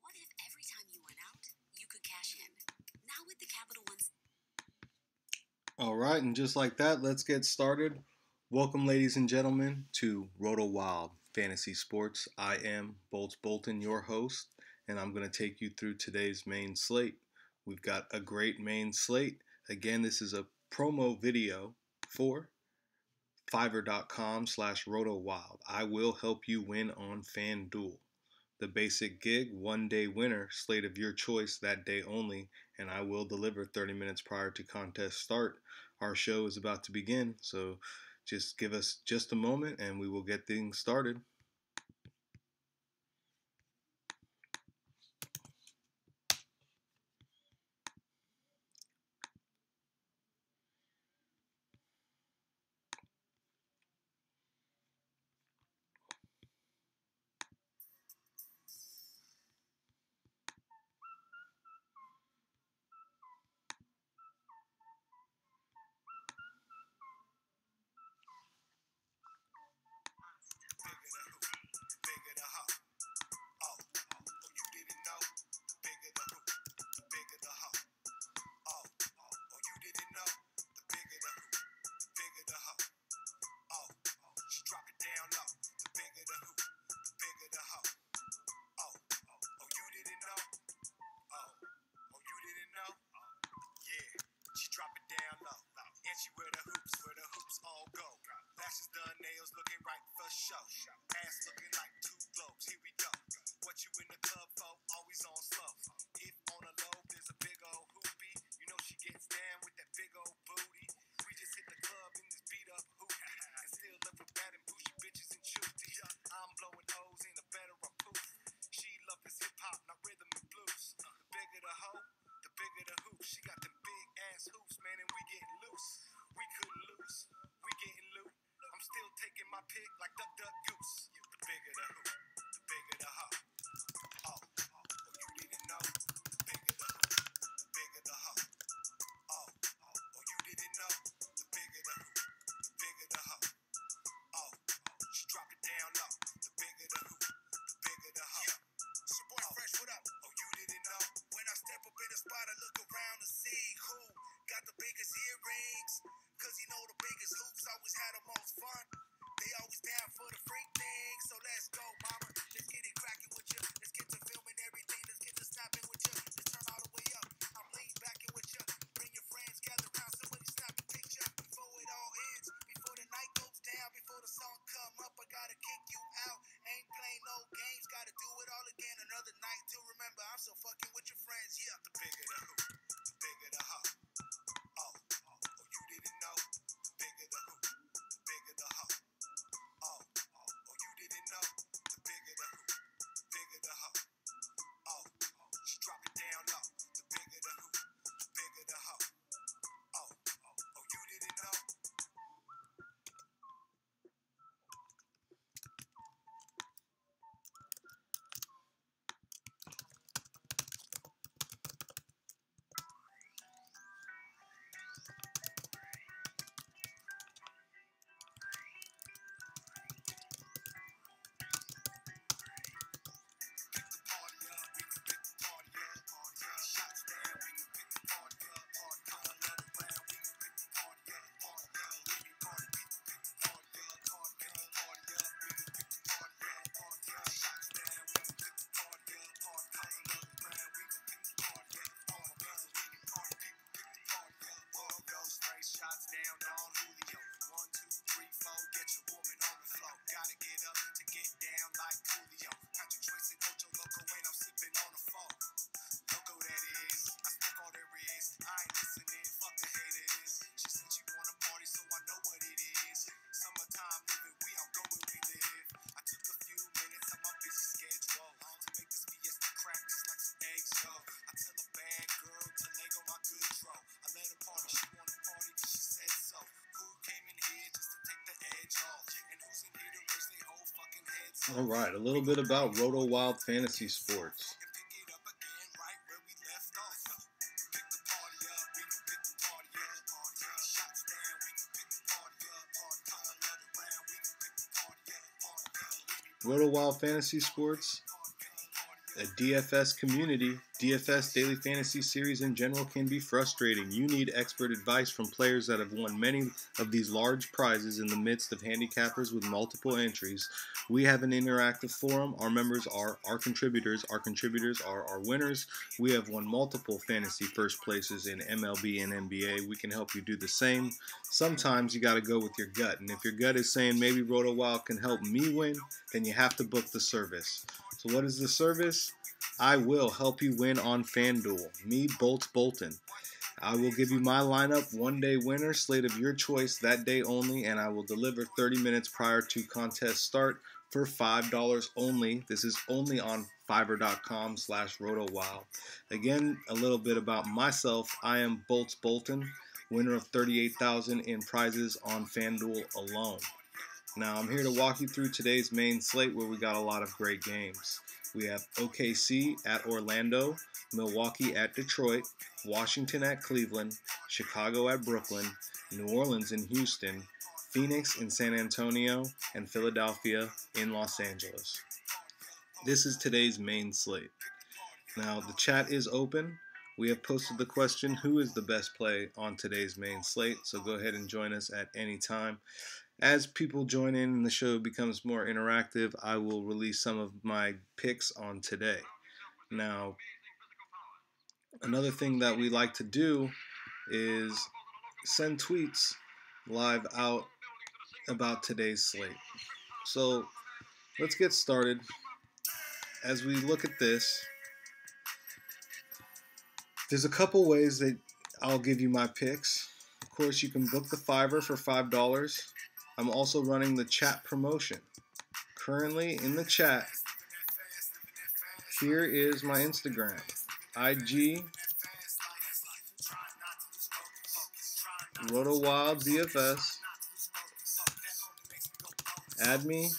What if every time you went out, you could cash in? Now with the Capital One. All right, and just like that, let's get started. Welcome, ladies and gentlemen, to RotoWild Fantasy Sports. I am Bolts Bolton, your host, and I'm going to take you through today's main slate. We've got a great main slate. Again, this is a promo video for Fiverr.com/RotoWild. I will help you win on FanDuel. The basic gig, 1-day winner, slate of your choice that day only, and I will deliver 30 minutes prior to contest start. Our show is about to begin, so just give us just a moment and we will get things started. All right, a little bit about RotoWild Fantasy Sports. RotoWild Fantasy Sports, a DFS community. DFS Daily Fantasy Series in general can be frustrating. You need expert advice from players that have won many of these large prizes in the midst of handicappers with multiple entries. We have an interactive forum. Our members are our contributors. Our contributors are our winners. We have won multiple fantasy first places in MLB and NBA. We can help you do the same. Sometimes you got to go with your gut. And if your gut is saying maybe RotoWild can help me win, then you have to book the service. So what is the service? I will help you win on FanDuel. Me, Bolts Bolton. I will give you my lineup, one-day winner, slate of your choice that day only, and I will deliver 30 minutes prior to contest start for $5 only. This is only on Fiverr.com/RotoWild. Again, a little bit about myself. I am Bolts Bolton, winner of $38,000 in prizes on FanDuel alone. Now, I'm here to walk you through today's main slate where we got a lot of great games. We have OKC at Orlando, Milwaukee at Detroit, Washington at Cleveland, Chicago at Brooklyn, New Orleans in Houston, Phoenix in San Antonio, and Philadelphia in Los Angeles. This is today's main slate. Now, the chat is open. We have posted the question, who is the best play on today's main slate? So go ahead and join us at any time. As people join in and the show becomes more interactive, I will release some of my picks on today. Now, another thing that we like to do is send tweets live out about today's slate. So let's get started. As we look at this, there's a couple ways that I'll give you my picks. Of course, you can book the Fiverr for $5. I'm also running the chat promotion. Currently in the chat, here is my Instagram, IG RotoWild DFS. Add me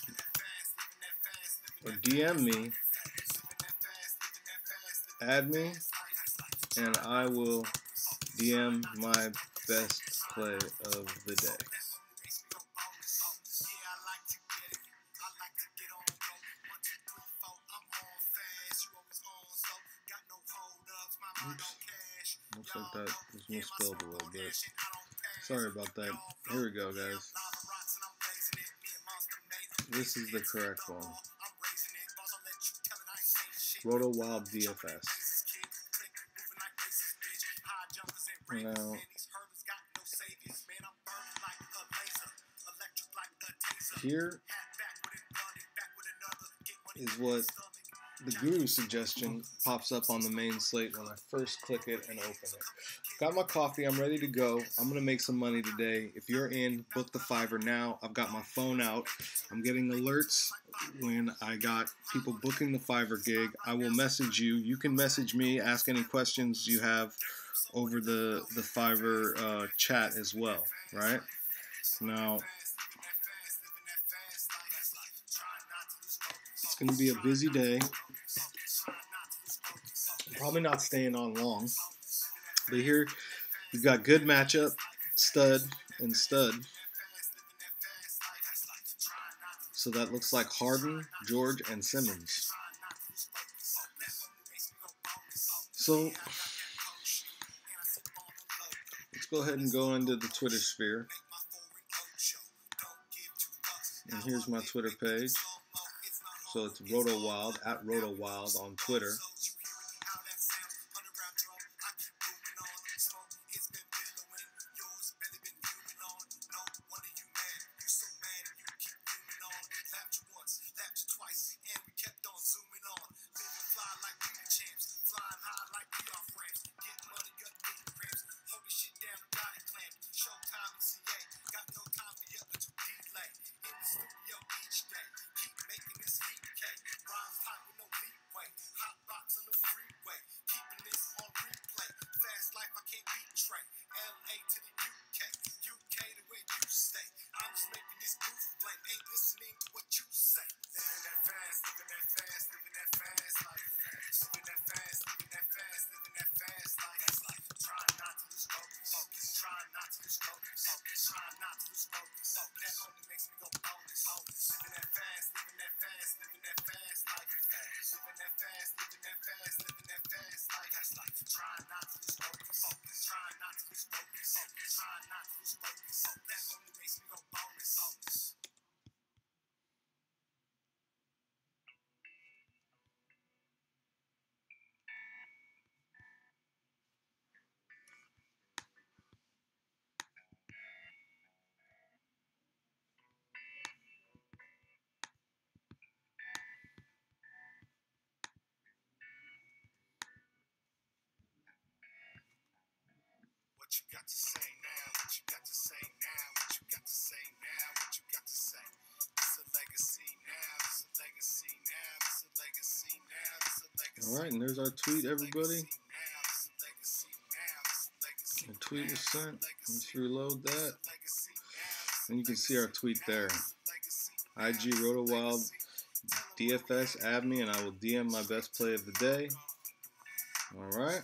or DM me. Add me, and I will DM my best play of the day. Oops. Looks like that was misspelled a little bit. Sorry about that. Here we go, guys. This is the correct one. RotoWild DFS. Now, here is what the guru suggestion pops up on the main slate when I first click it and open it. Got my coffee, I'm ready to go. I'm going to make some money today. If you're in, book the Fiverr now. I've got my phone out. I'm getting alerts when I got people booking the Fiverr gig. I will message you. You can message me, ask any questions you have over the Fiverr chat as well, right? Now, it's going to be a busy day. Probably not staying on long. But here, you've got good matchup, stud, and stud. So that looks like Harden, George, and Simmons. So let's go ahead and go into the Twitter sphere. And here's my Twitter page. So it's RotoWild, at RotoWild on Twitter. Alright, and there's our tweet, everybody. The tweet was sent. Let's reload that. And you can see our tweet there. IG RotoWild DFS, add me, and I will DM my best play of the day. Alright.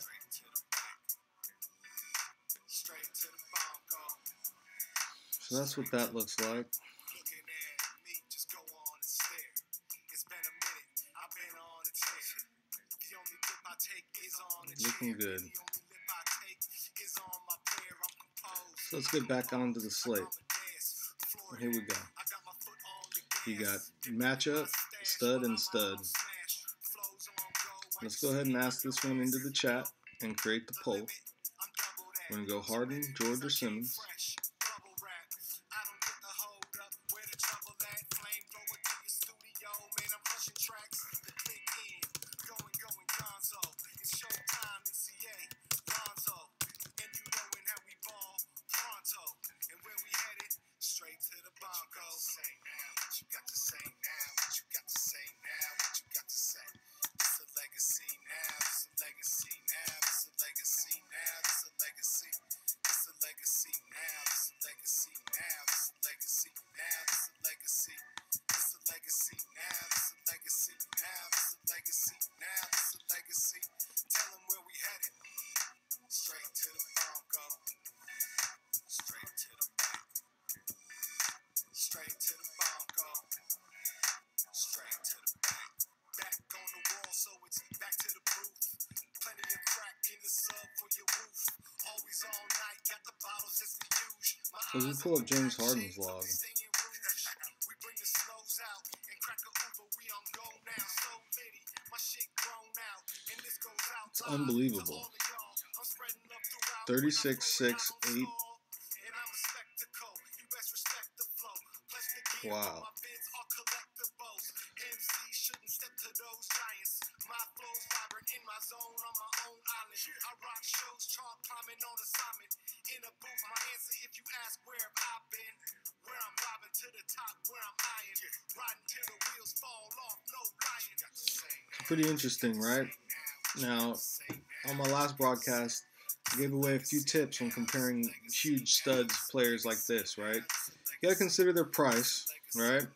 So that's what that looks like. Looking good. So let's get back onto the slate. Here we go. You got matchup, stud, and stud. Let's go ahead and ask this one into the chat and create the poll. We're going to go Harden, George, or Simmons. So we pull up James Harden's log. It's unbelievable. 36, 6, 8. Wow. Pretty interesting, right? Now, on my last broadcast, I gave away a few tips when comparing huge studs players like this, right? You gotta consider their price, right?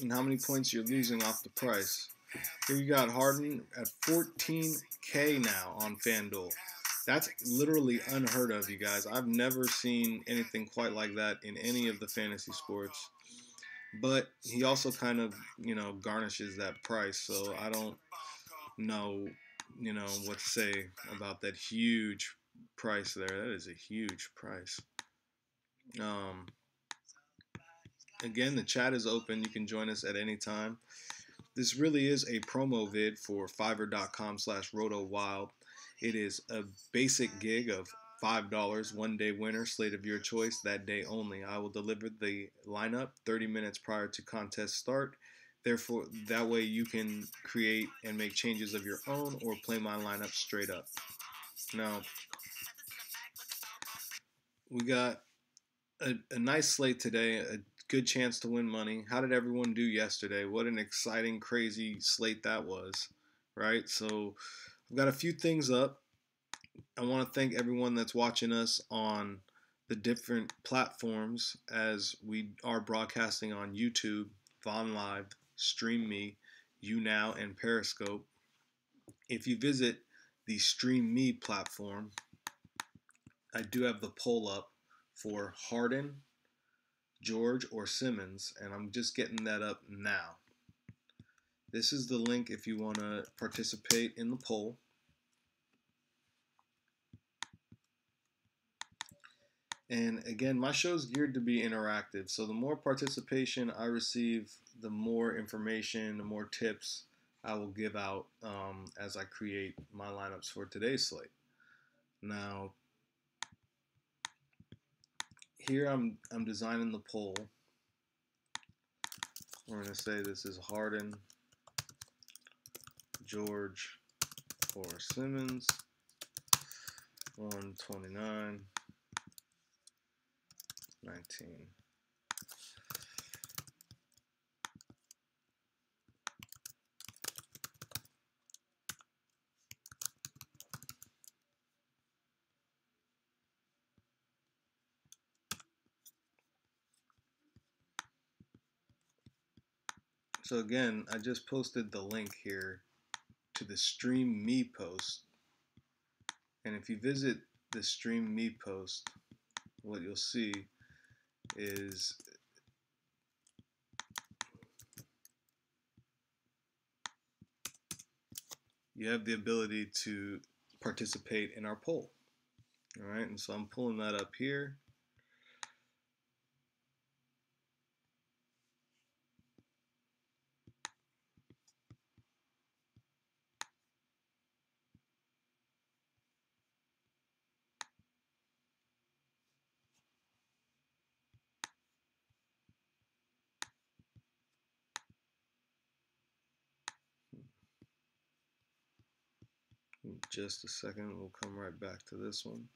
And how many points you're losing off the price. Here you got Harden at 14K now on FanDuel. That's literally unheard of, you guys. I've never seen anything quite like that in any of the fantasy sports. But he also kind of, garnishes that price. So I don't know, what to say about that huge price there. That is a huge price. Again, the chat is open. You can join us at any time. This really is a promo vid for Fiverr.com/RotoWild. It is a basic gig of $5, one-day winner, slate of your choice, that day only. I will deliver the lineup 30 minutes prior to contest start. Therefore, that way you can create and make changes of your own or play my lineup straight up. Now, we got a nice slate today, a good chance to win money. How did everyone do yesterday? What an exciting, crazy slate that was, right? So I've got a few things up. I want to thank everyone that's watching us on the different platforms as we are broadcasting on YouTube, Vaughn Live, Stream Me, YouNow, and Periscope. If you visit the Stream Me platform, I do have the poll up for Harden, George, or Simmons, and I'm just getting that up now. This is the link if you want to participate in the poll. And again, my show's geared to be interactive, so the more participation I receive, the more information, the more tips I will give out as I create my lineups for today's slate. Now, here I'm designing the poll. We're going to say this is Harden, George, or Simmons, 129. 19. So again, I just posted the link here to the Stream Me post. And if you visit the Stream Me post, what you'll see is you have the ability to participate in our poll. All right, and so I'm pulling that up here. In just a second, we'll come right back to this one.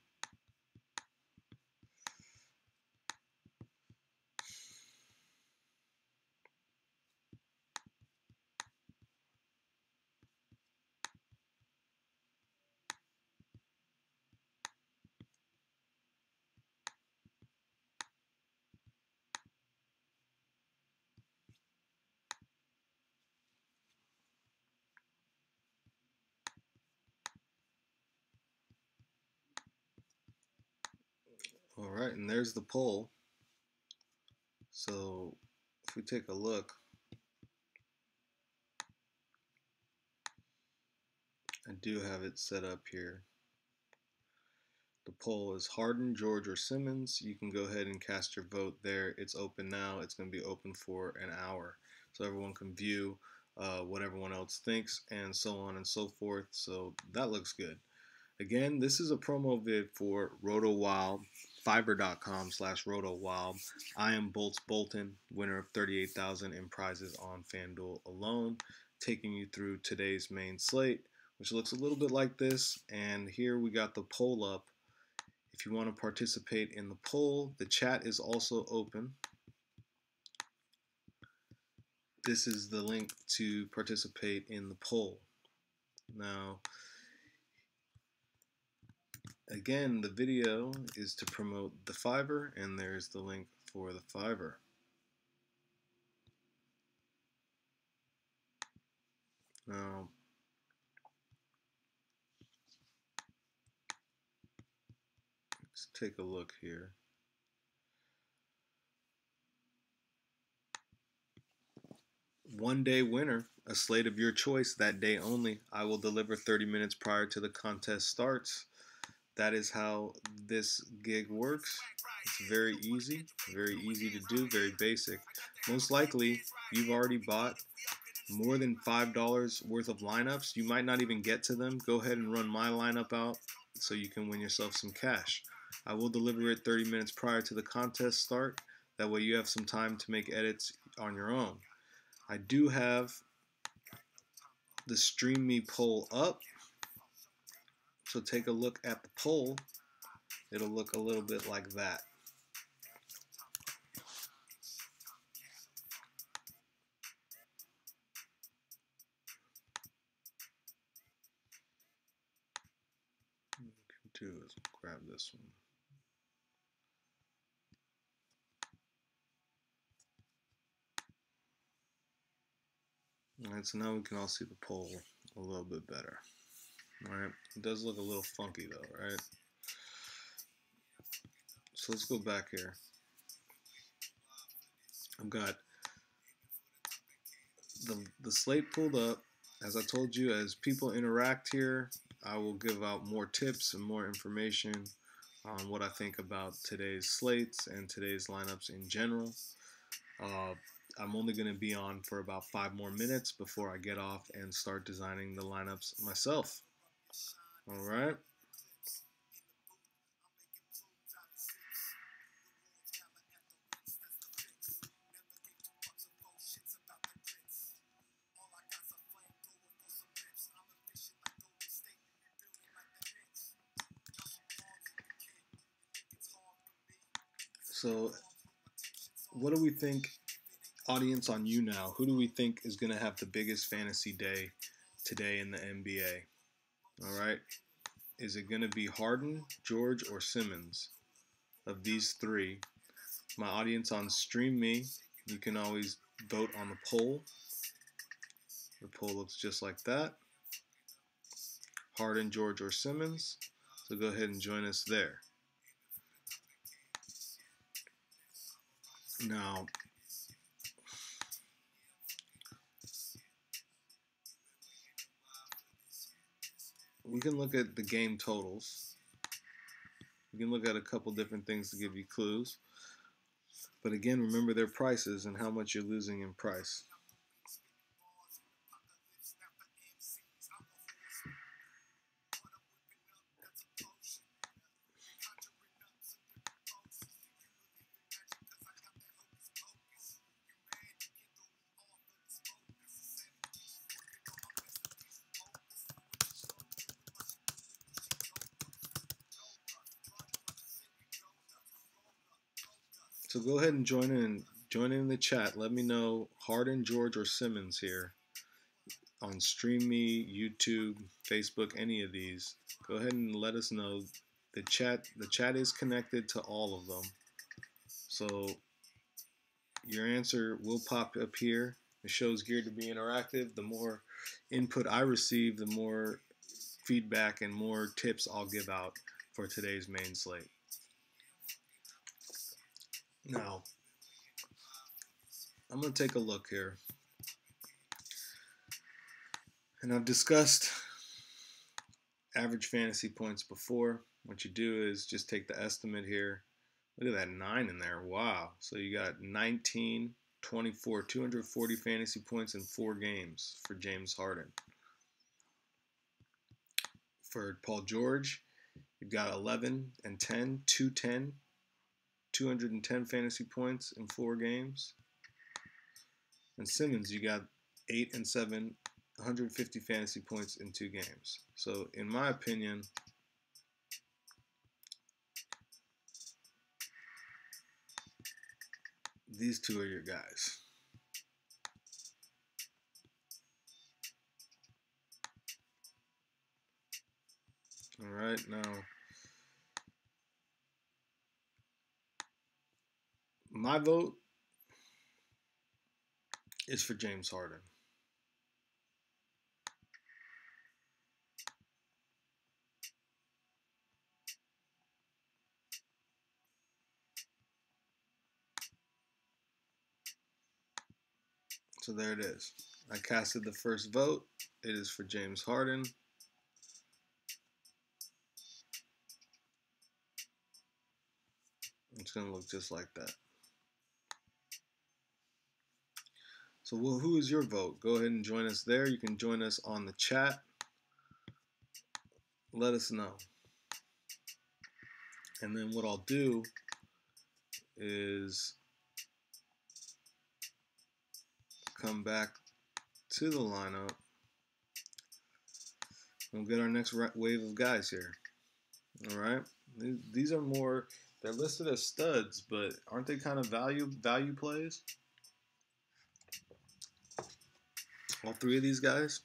All right, and there's the poll. So if we take a look, I do have it set up here. The poll is Harden, George, or Simmons. You can go ahead and cast your vote there. It's open now. It's going to be open for an hour, so everyone can view what everyone else thinks and so on and so forth. So that looks good. Again, this is a promo vid for RotoWild, Fiverr.com/RotoWild. I am Bolts Bolton, winner of $38,000 in prizes on FanDuel alone, taking you through today's main slate, which looks a little bit like this. And here we got the poll up. If you want to participate in the poll, the chat is also open. This is the link to participate in the poll. Now, again, the video is to promote the Fiverr, and there's the link for the Fiverr. Now, let's take a look here. One day winner, a slate of your choice that day only. I will deliver 30 minutes prior to the contest starts. That is how this gig works. It's very easy to do, very basic. Most likely, you've already bought more than $5 worth of lineups. You might not even get to them. Go ahead and run my lineup out so you can win yourself some cash. I will deliver it 30 minutes prior to the contest start. That way you have some time to make edits on your own. I do have the Stream Me poll up. So take a look at the poll. It'll look a little bit like that. What we can do is grab this one. Alright, so now we can all see the poll a little bit better. Alright, it does look a little funky though, right? So let's go back here. I've got the slate pulled up. As I told you, as people interact here, I will give out more tips and more information on what I think about today's slates and today's lineups in general. I'm only going to be on for about 5 more minutes before I get off and start designing the lineups myself. All right. So, what do we think, audience on you now? Who do we think is going to have the biggest fantasy day today in the NBA? All right. Is it going to be Harden, George, or Simmons? Of these three, my audience on Stream Me, you can always vote on the poll. The poll looks just like that. Harden, George, or Simmons. So go ahead and join us there. Now, we can look at the game totals. We can look at a couple different things to give you clues. But again, remember their prices and how much you're losing in price. So go ahead and join in the chat. Let me know Harden, George, or Simmons here on Stream Me, YouTube, Facebook, any of these. Go ahead and let us know. The chat is connected to all of them. So your answer will pop up here. The show's geared to be interactive. The more input I receive, the more feedback and more tips I'll give out for today's main slate. Now, I'm going to take a look here. And I've discussed average fantasy points before. What you do is just take the estimate here. Look at that 9 in there. Wow. So you got 19, 24, 240 fantasy points in 4 games for James Harden. For Paul George, you've got 11 and 10, 210, 210 fantasy points in 4 games. And Simmons, you got 8 and 7, 150 fantasy points in 2 games. So in my opinion, these two are your guys. All right, now my vote is for James Harden. So there it is. I casted the first vote. It is for James Harden. It's going to look just like that. So who is your vote? Go ahead and join us there. You can join us on the chat. Let us know. And then what I'll do is come back to the lineup. We'll get our next wave of guys here. All right. These are more, they're listed as studs, but aren't they kind of value plays? All 3 of these guys.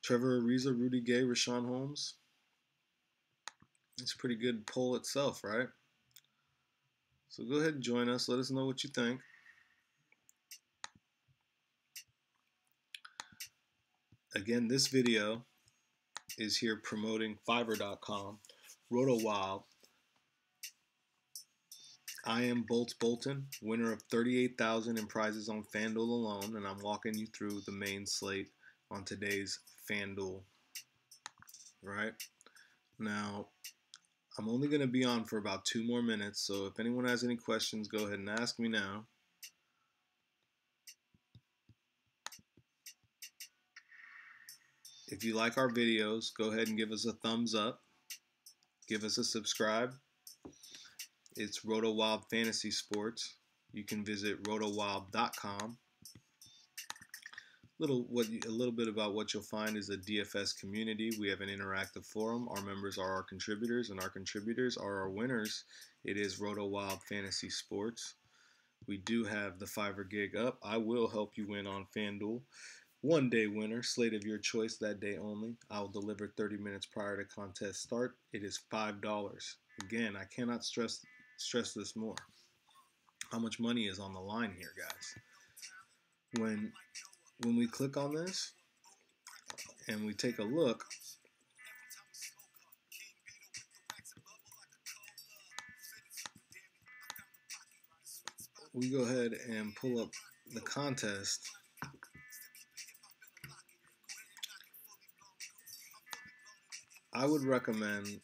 Trevor Ariza, Rudy Gay, Rashawn Holmes. It's a pretty good poll itself, right? So go ahead and join us. Let us know what you think. Again, this video is here promoting Fiverr.com, RotoWild. I am Bolts Bolton, winner of $38,000 in prizes on FanDuel alone, and I'm walking you through the main slate on today's FanDuel. Right? Now, I'm only going to be on for about 2 more minutes, so if anyone has any questions, go ahead and ask me now. If you like our videos, go ahead and give us a thumbs up. Give us a subscribe. It's RotoWild Fantasy Sports. You can visit rotowild.com. a little bit about what you'll find is a DFS community. We have an interactive forum. Our members are our contributors, and our contributors are our winners. It is RotoWild Fantasy Sports. We do have the Fiverr gig up. I will help you win on FanDuel. 1-day winner, slate of your choice that day only. I'll deliver 30 minutes prior to contest start. It is $5. Again, I cannot stress this more. How much money is on the line here, guys? When we click on this and we take a look, we go ahead and pull up the contest. I would recommend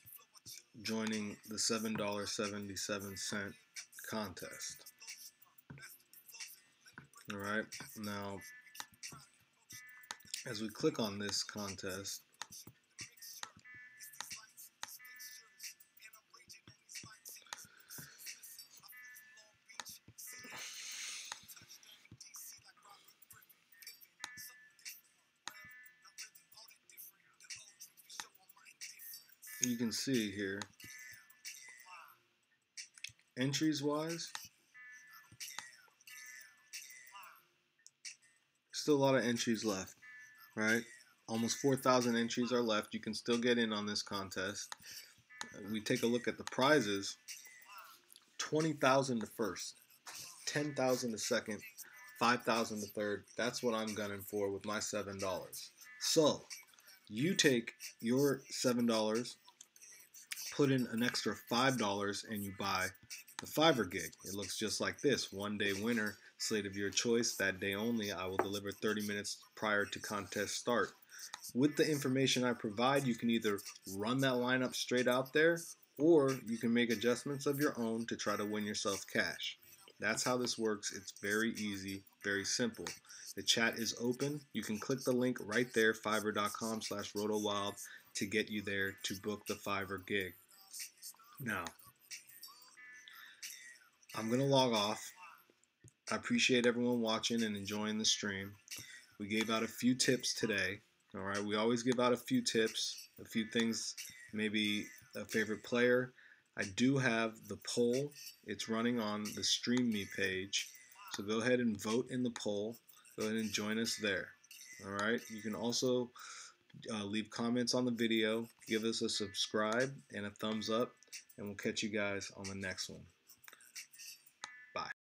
joining the $7.77 contest. All right, now as we click on this contest, you can see here, entries wise, still a lot of entries left, right? Almost 4,000 entries are left. You can still get in on this contest. We take a look at the prizes. 20,000 to first, 10,000 to second, 5,000 to third. That's what I'm gunning for with my $7. So you take your $7, put in an extra $5, and you buy the Fiverr gig. It looks just like this. 1-day winner, slate of your choice that day only. I will deliver 30 minutes prior to contest start. With the information I provide, you can either run that lineup straight out there, or you can make adjustments of your own to try to win yourself cash. That's how this works. It's very easy, very simple. The chat is open. You can click the link right there, fiverr.com/RotoWild, to get you there to book the Fiverr gig. Now, I'm going to log off. I appreciate everyone watching and enjoying the stream. We gave out a few tips today. All right, we always give out a few tips, a few things, maybe a favorite player. I do have the poll. It's running on the Stream Me page. So go ahead and vote in the poll. Go ahead and join us there. All right, you can also leave comments on the video, give us a subscribe and a thumbs up, and we'll catch you guys on the next one.